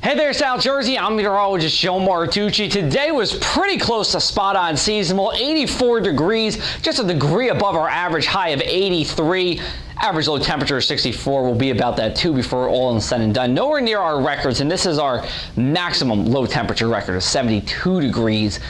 Hey there, South Jersey. I'm meteorologist Joe Martucci. Today was pretty close to spot on seasonal, 84 degrees, just a degree above our average high of 83. Average low temperature of 64 will be about that too before all is said and done. Nowhere near our records, and this is our maximum low temperature record of 72 degrees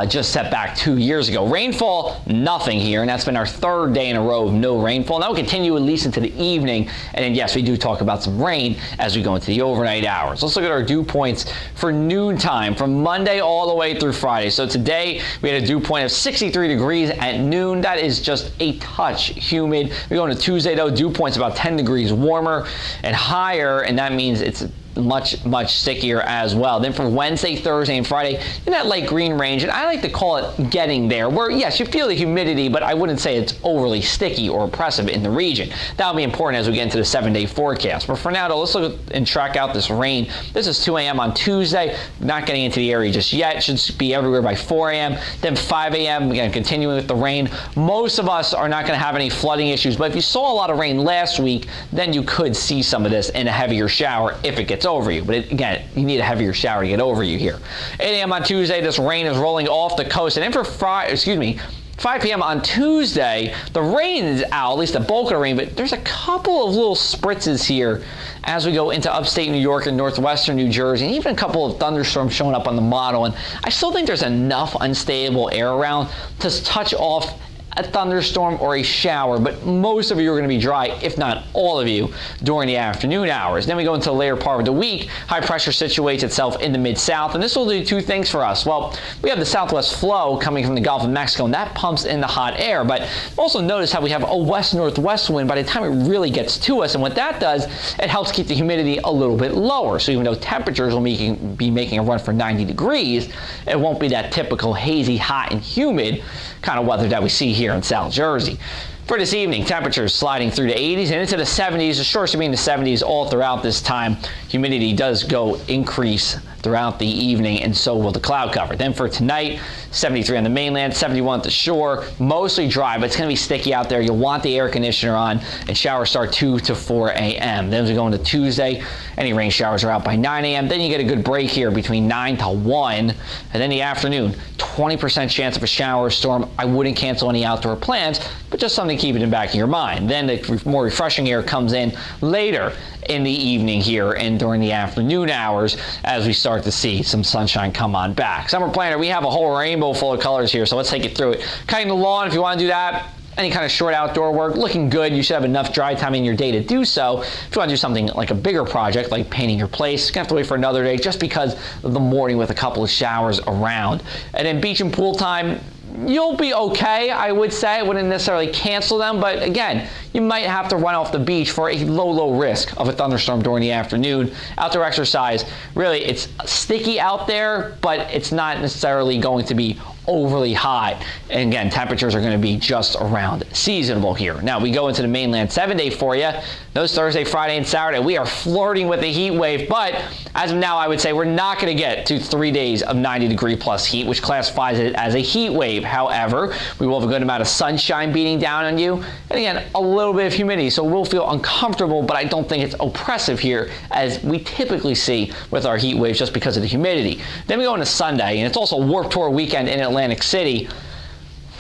just set back 2 years ago. Rainfall, nothing here, and that's been our third day in a row of no rainfall. And that will continue at least into the evening, and then yes, we do talk about some rain as we go into the overnight hours. Let's look at our dew points for noontime from Monday all the way through Friday. So today we had a dew point of 63 degrees at noon. That is just a touch humid. We go into Tuesday though, dew point's about 10 degrees warmer and higher, and that means it's much stickier as well. Then for Wednesday, Thursday, and Friday, in that light green range, and I like to call it getting there, where yes, you feel the humidity, but I wouldn't say it's overly sticky or oppressive in the region. That'll be important as we get into the 7-day forecast. But for now, though, let's look and track out this rain. This is 2 a.m. on Tuesday, not getting into the area just yet. It should be everywhere by 4 a.m. Then 5 a.m., again, continuing with the rain. Most of us are not going to have any flooding issues, but if you saw a lot of rain last week, then you could see some of this in a heavier shower if it gets over you. But again, you need a heavier shower to get over you here. 8 a.m. on Tuesday, this rain is rolling off the coast. And then for 5 p.m. on Tuesday, the rain is out, at least the bulk of the rain, but there's a couple of little spritzes here as we go into upstate New York and northwestern New Jersey, and even a couple of thunderstorms showing up on the model. And I still think there's enough unstable air around to touch off a thunderstorm or a shower, but most of you are going to be dry, if not all of you, during the afternoon hours. Then we go into the later part of the week. High pressure situates itself in the mid-south, and this will do two things for us. Well, we have the southwest flow coming from the Gulf of Mexico, and that pumps in the hot air, but also notice how we have a west-northwest wind by the time it really gets to us, and what that does, it helps keep the humidity a little bit lower. So even though temperatures will be making a run for 90 degrees, it won't be that typical hazy, hot, and humid kind of weather that we see here in South Jersey. For this evening, temperatures sliding through the 80s and into the 70s. The shorts will be in the 70s all throughout this time. Humidity does go increase throughout the evening, and so will the cloud cover. Then for tonight, 73 on the mainland, 71 at the shore. Mostly dry, but it's going to be sticky out there. You'll want the air conditioner on, and showers start 2 to 4 a.m. Then as we go into Tuesday, any rain showers are out by 9 a.m. Then you get a good break here between 9 to 1. And then the afternoon, 20% chance of a shower or storm. I wouldn't cancel any outdoor plans, but just something to keep it in the back of your mind. Then the more refreshing air comes in later in the evening here and during the afternoon hours as we start to see some sunshine come on back. Summer Planner, we have a whole rainbow full of colors here, so let's take it through it. Cutting the lawn, if you want to do that, any kind of short outdoor work, looking good. You should have enough dry time in your day to do so. If you want to do something like a bigger project, like painting your place, you're going to have to wait for another day just because of the morning with a couple of showers around. And then beach and pool time, you'll be okay, I would say. I wouldn't necessarily cancel them, but again, you might have to run off the beach for a low risk of a thunderstorm during the afternoon. Outdoor exercise, really, it's sticky out there, but it's not necessarily going to be overly hot. And again, temperatures are going to be just around seasonable here. Now we go into the mainland 7-day for you. Those Thursday, Friday, and Saturday, we are flirting with a heat wave, but as of now, I would say we're not going to get to 3 days of 90-degree plus heat, which classifies it as a heat wave. However, we will have a good amount of sunshine beating down on you, and again, a little bit of humidity, so we'll feel uncomfortable, but I don't think it's oppressive here as we typically see with our heat waves just because of the humidity. Then we go into Sunday, and it's also Warped Tour weekend in Atlantic City.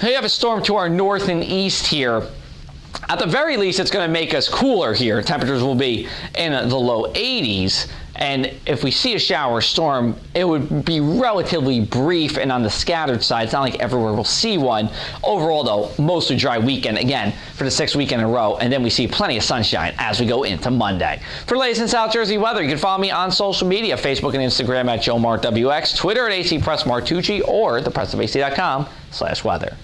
We have a storm to our north and east here. At the very least, it's going to make us cooler here. Temperatures will be in the low 80s. And if we see a shower or storm, it would be relatively brief and on the scattered side. It's not like everywhere we'll see one. Overall, though, mostly dry weekend, again, for the 6th week in a row. And then we see plenty of sunshine as we go into Monday. For the latest in South Jersey weather, you can follow me on social media, Facebook and Instagram at JoeMartWX, Twitter at ACPressMartucci, or thepressafac.com/weather.